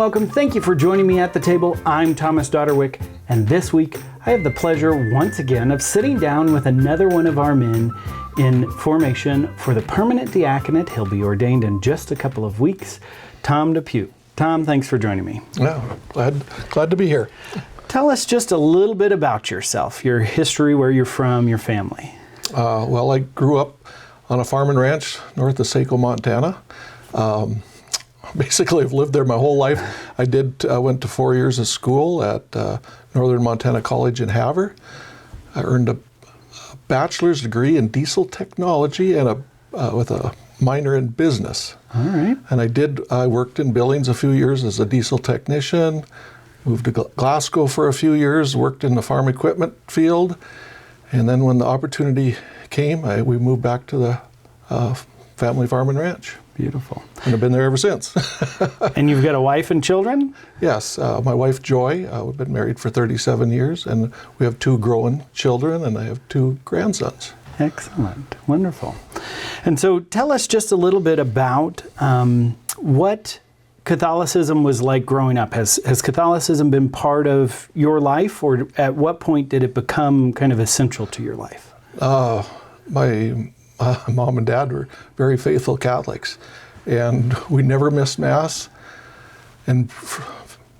welcome. Thank you for joining me at the table. I'm Thomas Dodderwick, and this week I have the pleasure once again of sitting down with another one of our men in formation for the permanent diaconate. He'll be ordained in just a couple of weeks, Tom DePuydt. Tom, thanks for joining me. Yeah, glad to be here. Tell us just a little bit about yourself, your history, where you're from, your family. Well, I grew up on a farm and ranch north of Saco, Montana. Basically, I've lived there my whole life. I went to 4 years of school at Northern Montana College in Havre. I earned a bachelor's degree in diesel technology and with a minor in business. All right. And I worked in Billings a few years as a diesel technician, moved to Glasgow for a few years, worked in the farm equipment field, and then when the opportunity came, we moved back to the family farm and ranch. Beautiful. And I've been there ever since. And you've got a wife and children? Yes, my wife Joy, we've been married for 37 years, and we have 2 growing children, and I have 2 grandsons. Excellent. Wonderful. And so tell us just a little bit about what Catholicism was like growing up. Has Catholicism been part of your life, or at what point did it become kind of essential to your life? My mom and dad were very faithful Catholics, and we never missed Mass. And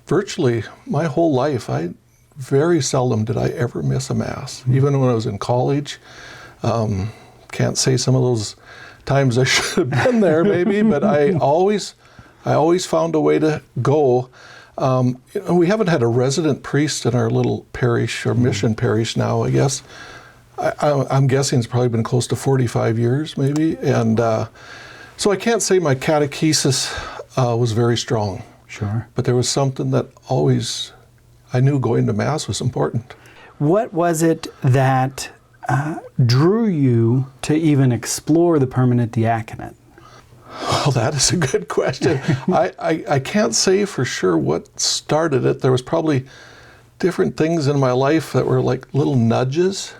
virtually my whole life, very seldom did I ever miss a Mass. Even when I was in college, can't say some of those times I should have been there maybe, but I always found a way to go. We haven't had a resident priest in our little parish or mission parish now, I guess. I'm guessing it's probably been close to 45 years maybe. And so I can't say my catechesis was very strong. Sure. But there was something that I knew going to Mass was important. What was it that drew you to even explore the permanent diaconate? Well, that is a good question. I can't say for sure what started it. There was probably different things in my life that were like little nudges.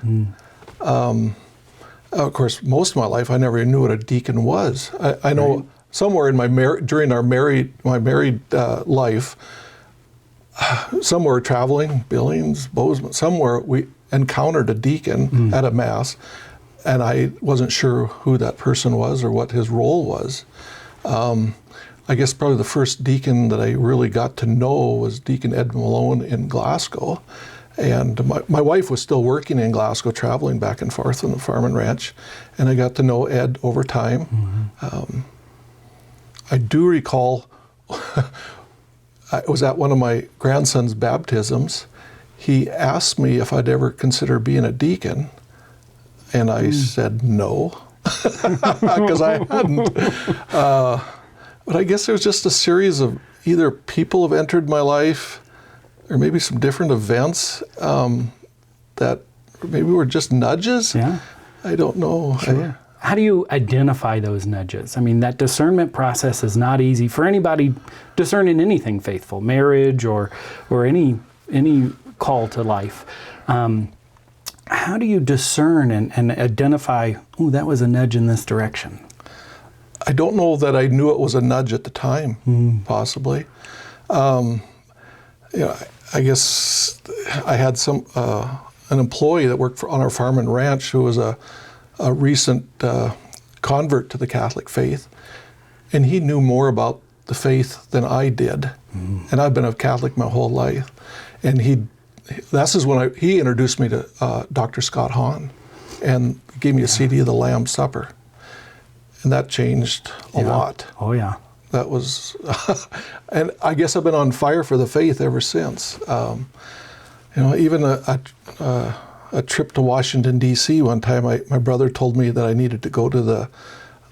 Of course, most of my life, I never even knew what a deacon was. I know right. Somewhere in during my married life, somewhere traveling, Billings, Bozeman, somewhere we encountered a deacon at a Mass, and I wasn't sure who that person was or what his role was. I guess probably the first deacon that I really got to know was Deacon Ed Malone in Glasgow. And my wife was still working in Glasgow, traveling back and forth on the farm and ranch, and I got to know Ed over time. I do recall, I was at one of my grandson's baptisms. He asked me if I'd ever consider being a deacon, and I said no, because I hadn't. But I guess there was just a series of either people have entered my life, or maybe some different events that maybe were just nudges. Yeah. I don't know. Sure. How do you identify those nudges? I mean, that discernment process is not easy for anybody discerning anything faithful, marriage or any call to life. How do you discern and identify, oh, that was a nudge in this direction? I don't know that I knew it was a nudge at the time, possibly. I guess I had an employee that worked on our farm and ranch who was a recent convert to the Catholic faith, and he knew more about the faith than I did. And I've been a Catholic my whole life. And he introduced me to Dr. Scott Hahn and gave me a CD of the Lamb's Supper. And that changed a lot. Oh, yeah. That was, and I guess I've been on fire for the faith ever since. Even a trip to Washington, D.C. one time, my brother told me that I needed to go to the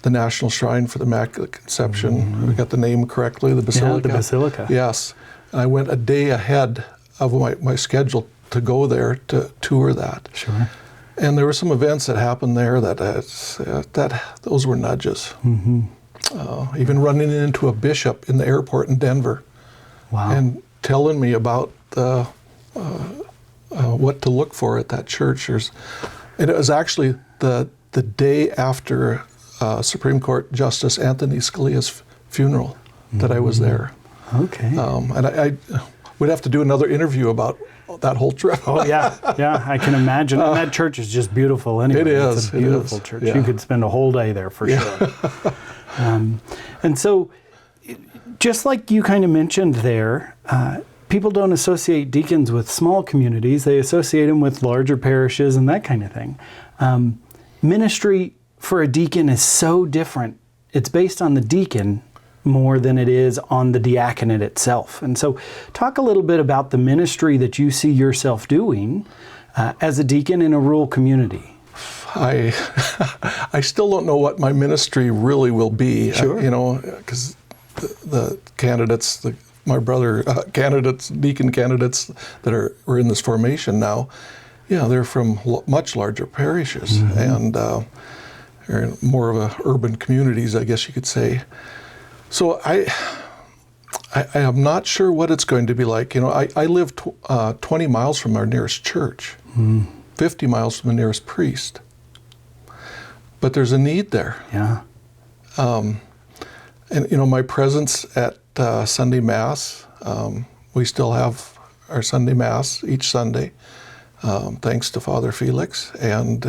National Shrine for the Immaculate Conception. We got the name correctly, the Basilica. Yeah, the Basilica. Yes. And I went a day ahead of my schedule to go there to tour that. Sure. And there were some events that happened there that those were nudges. Even running into a bishop in the airport in Denver. Wow. And telling me about what to look for at that church. And it was actually the day after Supreme Court Justice Anthony Scalia's funeral that I was there. Okay. And I we'd have to do another interview about that whole trip. Oh yeah, I can imagine. And that church is just beautiful anyway. It is. It's a beautiful church. Yeah. You could spend a whole day there for sure. And so, just like you kind of mentioned there, people don't associate deacons with small communities. They associate them with larger parishes and that kind of thing. Ministry for a deacon is so different. It's based on the deacon more than it is on the diaconate itself. And so talk a little bit about the ministry that you see yourself doing as a deacon in a rural community. I still don't know what my ministry really will be. Sure. Because the candidates, my brother candidates, deacon candidates that are in this formation now, they're from much larger parishes and they're in more of urban communities, I guess you could say. So I am not sure what it's going to be like. I live 20 miles from our nearest church, 50 miles from the nearest priest. But there's a need there. Yeah. And my presence at Sunday Mass, we still have our Sunday Mass each Sunday, thanks to Father Felix. And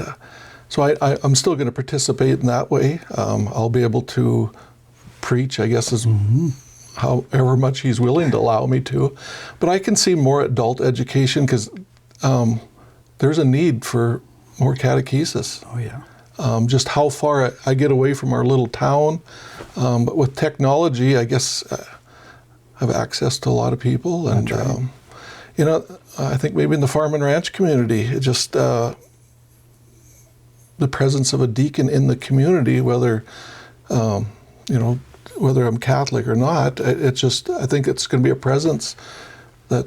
so I'm still going to participate in that way. I'll be able to preach, I guess, as however much he's willing to allow me to. But I can see more adult education because there's a need for more catechesis. Oh, yeah. Just how far I get away from our little town. But with technology, I guess I have access to a lot of people. And, I think maybe in the farm and ranch community, it just the presence of a deacon in the community, whether I'm Catholic or not, I think it's going to be a presence that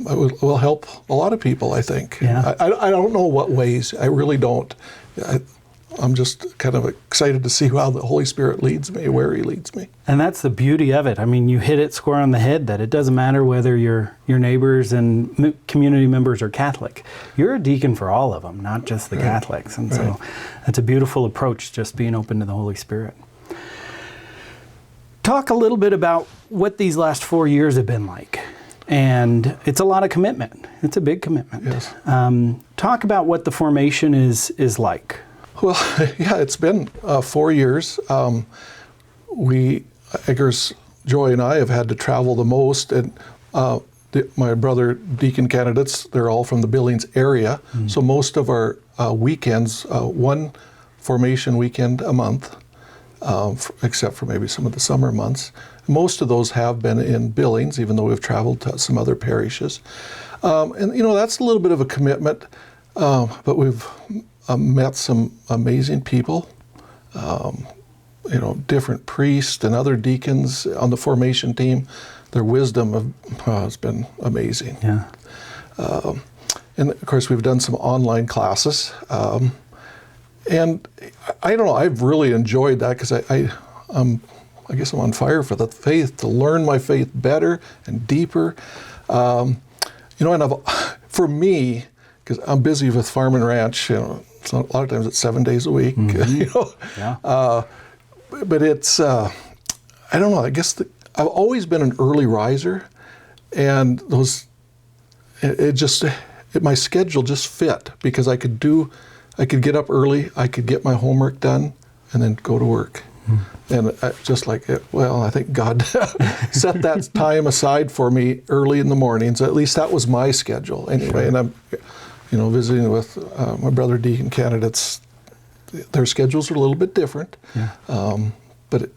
will help a lot of people, I think. Yeah. I don't know what ways. I really don't. I'm just kind of excited to see how the Holy Spirit leads me, where He leads me. And that's the beauty of it. I mean, you hit it square on the head that it doesn't matter whether your neighbors and community members are Catholic. You're a deacon for all of them, not just the Catholics. And so that's a beautiful approach, just being open to the Holy Spirit. Talk a little bit about what these last 4 years have been like. And it's a lot of commitment. It's a big commitment. Yes. Talk about what the formation is like. Well, it's been 4 years. Eggers, Joy, and I have had to travel the most. And my brother deacon candidates, they're all from the Billings area. So most of our weekends, one formation weekend a month, except for maybe some of the summer months. Most of those have been in Billings, even though we've traveled to some other parishes. And that's a little bit of a commitment, but we've met some amazing people, different priests and other deacons on the formation team. Their wisdom has been amazing. Yeah. And of course, we've done some online classes. And I don't know, I've really enjoyed that because I guess I'm on fire for the faith, to learn my faith better and deeper. And for me, because I'm busy with farm and ranch, so a lot of times it's 7 days a week, Yeah. But it's, I don't know, I guess I've always been an early riser, and my schedule just fit because I could get up early, I could get my homework done, and then go to work. And I think God set that time aside for me early in the mornings. At least that was my schedule anyway. Sure. And I'm, visiting with my brother deacon candidates. Their schedules are a little bit different, but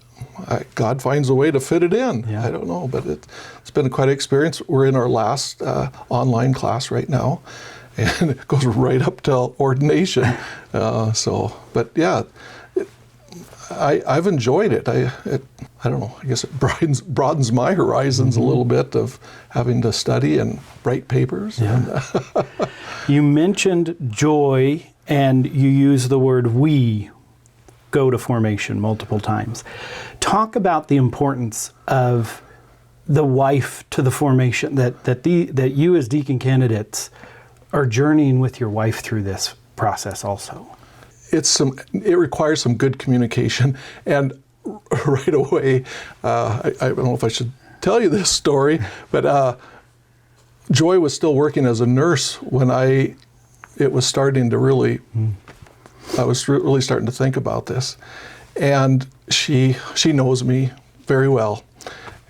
God finds a way to fit it in. Yeah. I don't know, but it's been quite an experience. We're in our last online class right now, and it goes right up to ordination. I've enjoyed it. I don't know, I guess it broadens my horizons a little bit of having to study and write papers. Yeah. You mentioned joy, and you use the word "we" go to formation multiple times. Talk about the importance of the wife to the formation, that you as deacon candidates are journeying with your wife through this process also. It requires some good communication, and right away, I don't know if I should tell you this story, but Joy was still working as a nurse when it was starting to really, I was really starting to think about this. And she knows me very well.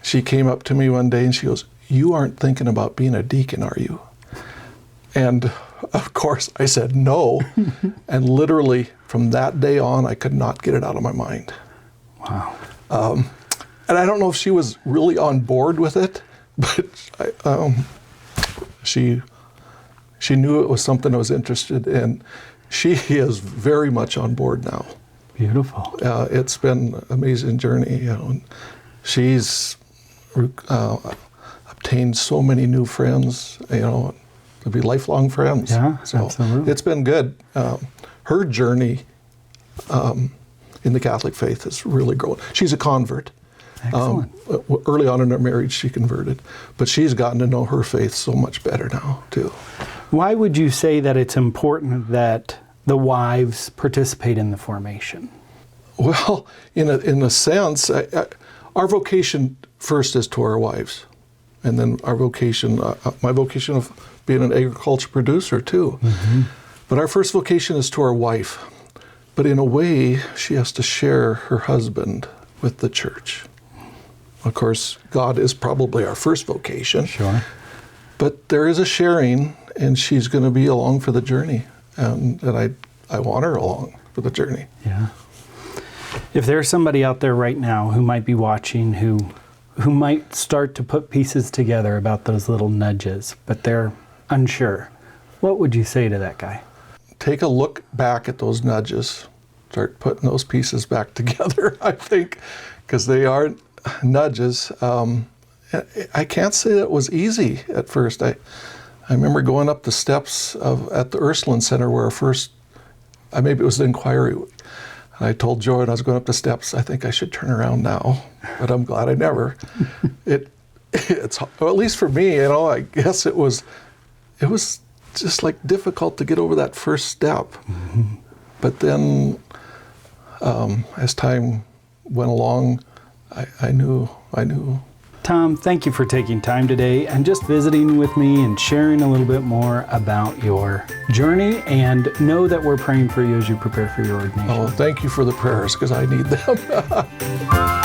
She came up to me one day and she goes, "You aren't thinking about being a deacon, are you?" And of course I said no. And literally from that day on, I could not get it out of my mind. Wow. And I don't know if she was really on board with it, but she knew it was something I was interested in. She is very much on board now. Beautiful. It's been an amazing journey. And she's obtained so many new friends. To be lifelong friends. Yeah, so absolutely. It's been good. Her journey in the Catholic faith has really grown. She's a convert. Excellent. Early on in her marriage, she converted, but she's gotten to know her faith so much better now, too. Why would you say that it's important that the wives participate in the formation? Well, in a sense, our vocation first is to our wives, and then our vocation, my vocation of being an agriculture producer, too. Mm-hmm. But our first vocation is to our wife. But in a way, she has to share her husband with the church. Of course, God is probably our first vocation. Sure. But there is a sharing, and she's going to be along for the journey. And I want her along for the journey. Yeah. If there's somebody out there right now who might be watching, who might start to put pieces together about those little nudges, but they're unsure, what would you say to that guy? Take a look back at those nudges. Start putting those pieces back together, I think, because they are nudges. I can't say that it was easy at first. I remember going up the steps at the Ursuline Center where maybe it was the inquiry. And I told Joy when I was going up the steps, I think I should turn around now, but I'm glad I never. It's well, at least for me, I guess it was just like difficult to get over that first step. Mm-hmm. But then, as time went along, I knew. Tom, thank you for taking time today and just visiting with me and sharing a little bit more about your journey, and know that we're praying for you as you prepare for your ordination. Oh, thank you for the prayers, because I need them.